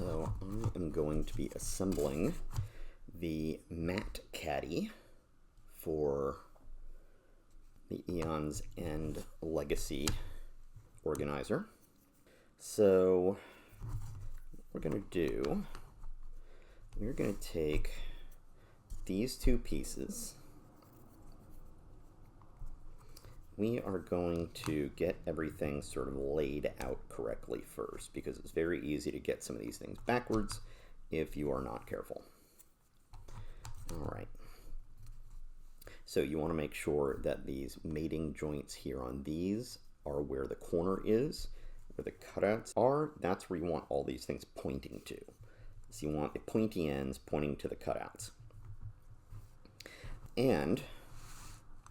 So I am going to be assembling the matte Caddy for the Aeon's End Legacy organizer. So what we're going to do, we're going to take these two pieces. We are going to get everything sort of laid out correctly first, because it's very easy to get some of these things backwards if you are not careful. All right. So you want to make sure that these mating joints here on these are where the corner is, where the cutouts are. That's where you want all these things pointing to. So you want the pointy ends pointing to the cutouts. And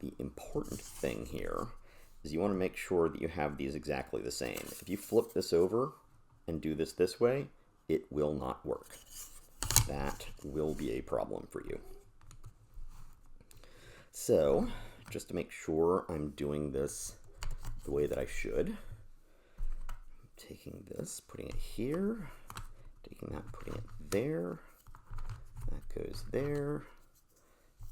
the important thing here is you want to make sure that you have these exactly the same. If you flip this over and do this way, it will not work. That will be a problem for you. So, just to make sure I'm doing this the way that I should, I'm taking this, putting it here, taking that, putting it there, that goes there,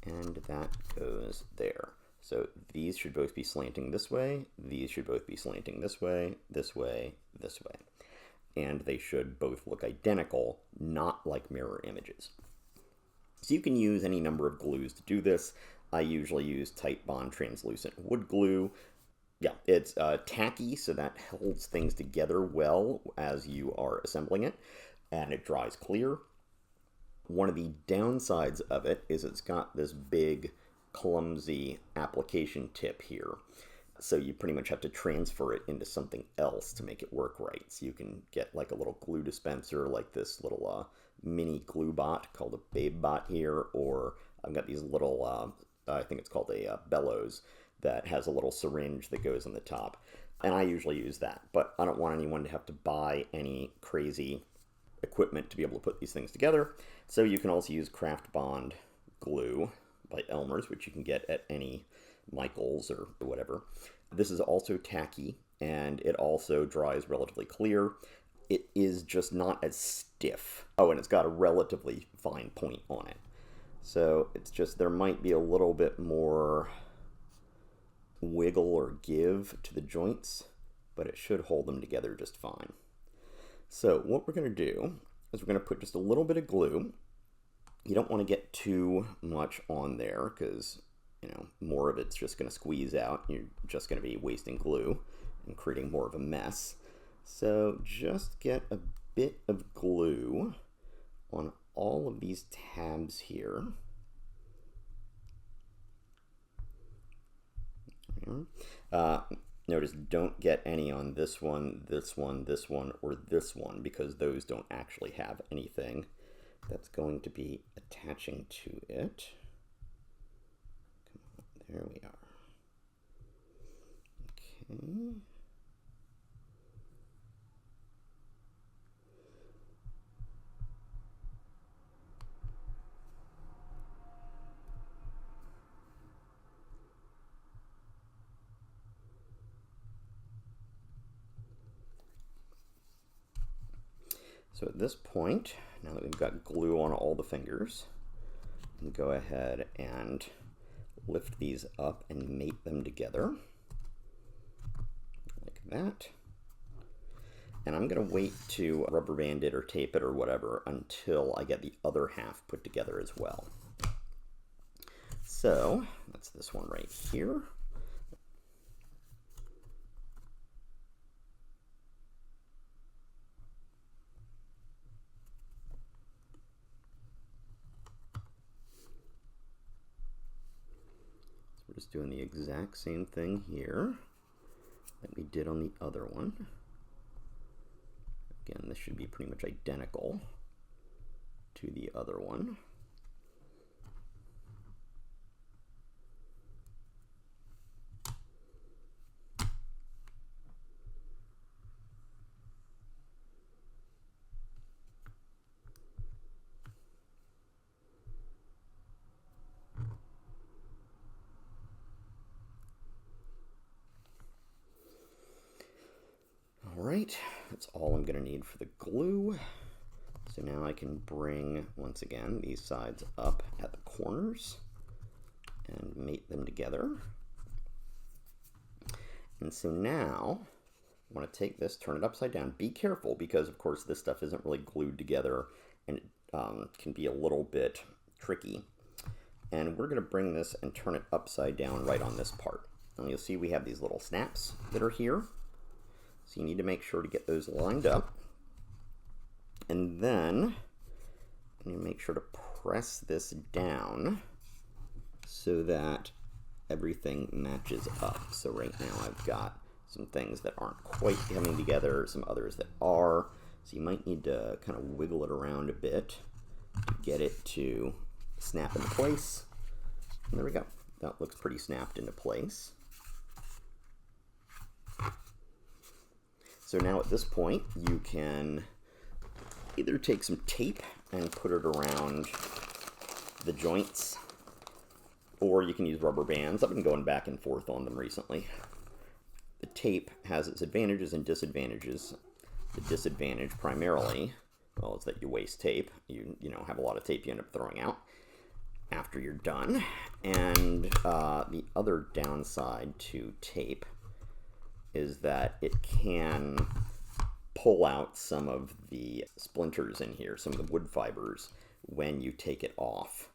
and that goes there. So these should both be slanting this way, these should both be slanting this way, this way, this way. And they should both look identical, not like mirror images. So you can use any number of glues to do this. I usually use Tight Bond translucent wood glue. Yeah, it's tacky, so that holds things together well as you are assembling it, and it dries clear. One of the downsides of it is it's got this big, clumsy application tip here. So you pretty much have to transfer it into something else to make it work right. So you can get like a little glue dispenser, like this little mini glue bot called a Babe Bot here, or I've got these little, I think it's called a bellows, that has a little syringe that goes on the top. And I usually use that, but I don't want anyone to have to buy any crazy equipment to be able to put these things together. So you can also use Craft Bond glue by Elmer's, which you can get at any Michael's or whatever. This is also tacky, and it also dries relatively clear. It is just not as stiff. Oh, and it's got a relatively fine point on it. So it's just, there might be a little bit more wiggle or give to the joints, but it should hold them together just fine. So what we're going to do is we're going to put just a little bit of glue. You don't want to get too much on there because, you know, more of it's just going to squeeze out. You're just going to be wasting glue and creating more of a mess. So just get a bit of glue on all of these tabs here. Notice don't get any on this one, this one, this one, or this one, because those don't actually have anything that's going to be attaching to it. Come on, there we are. Okay. So at this point, now that we've got glue on all the fingers, we can go ahead and lift these up and mate them together, like that. And I'm going to wait to rubber band it or tape it or whatever until I get the other half put together as well. So that's this one right here. We're just doing the exact same thing here that we did on the other one. Again, this should be pretty much identical to the other one. All right, that's all I'm going to need for the glue. So now I can bring, once again, these sides up at the corners and mate them together. And so now I want to take this, turn it upside down. Be careful because, of course, this stuff isn't really glued together and it can be a little bit tricky. And we're going to bring this and turn it upside down right on this part. And you'll see we have these little snaps that are here. So you need to make sure to get those lined up. And then you make sure to press this down so that everything matches up. So right now I've got some things that aren't quite coming together, some others that are. So you might need to kind of wiggle it around a bit to get it to snap into place. And there we go. That looks pretty snapped into place. So now at this point, you can either take some tape and put it around the joints, or you can use rubber bands. I've been going back and forth on them recently. The tape has its advantages and disadvantages. The disadvantage primarily, well, is that you waste tape. You have a lot of tape you end up throwing out after you're done. And the other downside to tape is that it can pull out some of the splinters in here, some of the wood fibers, when you take it off.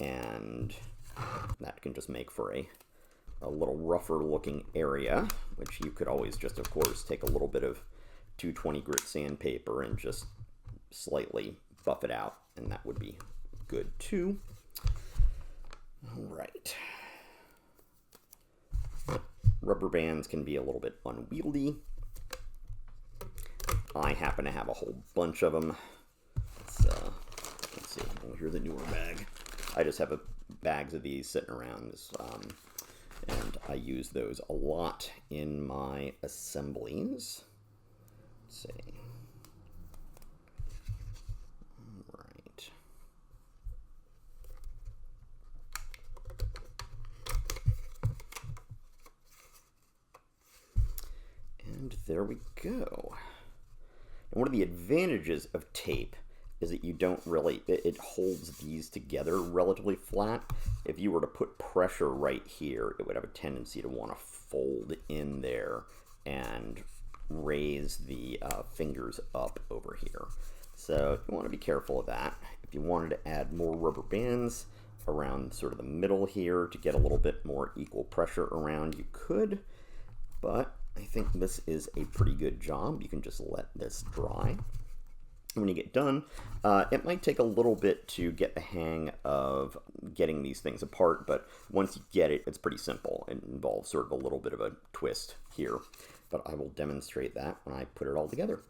And that can just make for a little rougher looking area, which you could always just, of course, take a little bit of 220 grit sandpaper and just slightly buff it out, and that would be good too. All right. Rubber bands can be a little bit unwieldy. I happen to have a whole bunch of them. Let's see. Oh, here's a newer bag. I just have bags of these sitting around, and I use those a lot in my assemblies. Let's see. All right. And there we go. And one of the advantages of tape is that you don't really, it holds these together relatively flat. If you were to put pressure right here, it would have a tendency to want to fold in there and raise the fingers up over here. So you want to be careful of that. If you wanted to add more rubber bands around sort of the middle here to get a little bit more equal pressure around, you could, but I think this is a pretty good job. You can just let this dry. When you get done, it might take a little bit to get the hang of getting these things apart, but once you get it, it's pretty simple. It involves sort of a little bit of a twist here, but I will demonstrate that when I put it all together.